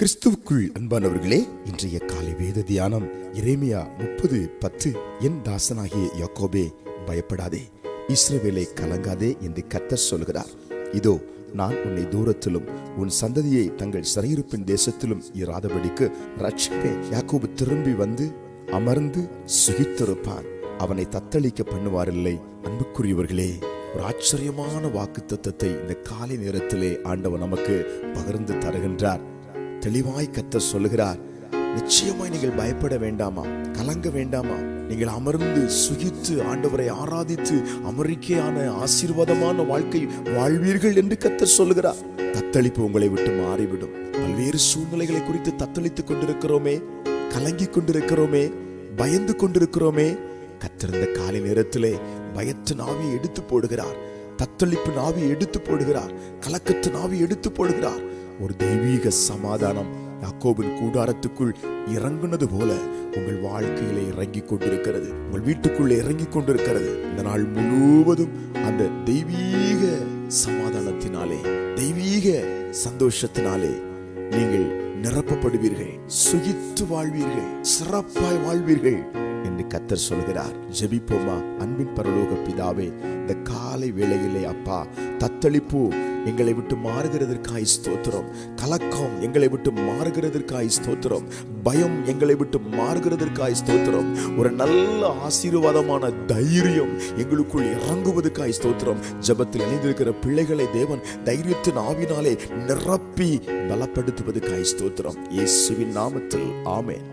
கிறிஸ்துவுக்குள் அன்பானவர்களே, இன்றைய காலை வேத தியானம் எரேமியா 30:10. என் தாசனாகிய யாக்கோபே, பயப்படாதே, இஸ்ரவேலை கலங்காதே என்று கர்த்தர் சொல்கிறார். இதோ, நான் உன்னை தூரத்திலும் உன் சந்ததியை தங்கள் சிறையிருப்பின் தேசத்திலும் இராதபடிக்கு ரட்சிப்பேன். யாக்கோபு திரும்பி வந்து அமர்ந்து சுகித்திருப்பான், அவனை தத்தளிக்க பண்ணுவாரில்லை. அன்புக்குரியவர்களே, ஒரு ஆச்சரியமான வாக்குத்தத்தத்தை இந்த காலை நேரத்திலே ஆண்டவர் நமக்கு பகிர்ந்து தருகின்றார். தெளிவாய் கர்த்தர் சொல்லுகிறார், நிச்சயமாய் நீங்கள் பயப்பட வேண்டாமா, கலங்க வேண்டாமா, நீங்கள் அமர்ந்து சுகித்து ஆண்டவரை ஆராதித்து அமெரிக்கையான ஆசீர்வாதமான வாழ்க்கை வாழ்வீர்கள் என்று கர்த்தர் சொல்லுகிறார். தத்தளிப்பு உங்களை விட்டு மாறிவிடும். பல்வேறு சூழ்நிலைகளை குறித்து தத்தளித்துக் கொண்டிருக்கிறோமே, கலங்கி கொண்டிருக்கிறோமே, பயந்து கொண்டிருக்கிறோமே. கர்த்தர் இந்த காலை நேரத்திலே பயத்தின் ஆவியை எடுத்து போடுகிறார், தத்தளிப்பு ஆவியை எடுத்து போடுகிறார், கலக்கத்தின் ஆவியை எடுத்து போடுகிறார். ஒரு தெய்வீக சமாதானம் யாக்கோபின் கூடாரத்துக்குள் இறங்குனது போல உங்கள் வாழ்க்கையிலே இறங்கி கொண்டிருக்கிறது, உங்கள் வீட்டுக்குள்ளே இறங்கி கொண்டிருக்கிறது. இந்த நாள் முழுவதும் அந்த தெய்வீக சமாதானத்தினாலே, தெய்வீக சந்தோஷத்தினாலே நீங்கள் நிரப்பப்படுவீர்கள், சுகித்து வாழ்வீர்கள், சிறப்பாய் வாழ்வீர்கள் என்று கர்த்தர் சொல்கிறார். ஜெபிப்போமா? அன்பின் பரலோக பிதாவே, இந்த காலை வேளையிலே அப்பா, தத்தளிப்பு எங்களை விட்டு மாறுகிறதற்காய் ஸ்தோத்திரம், கலக்கம் எங்களை விட்டு மாறுகிறதற்காய் ஸ்தோத்திரம், பயம் எங்களை விட்டு மாறுகிறதற்காய் ஸ்தோத்திரம், ஒரு நல்ல ஆசீர்வாதமான தைரியம் எங்களுக்குள் இறங்குவதற்காய் ஸ்தோத்திரம். ஜெபத்தில் இணைந்திருக்கிற பிள்ளைகளை தேவன் தைரியத்தின் ஆவினாலே நிரப்பி பலப்படுத்துவதற்காய் ஸ்தோத்திரம். இயேசுவின் நாமத்தில் ஆமென்.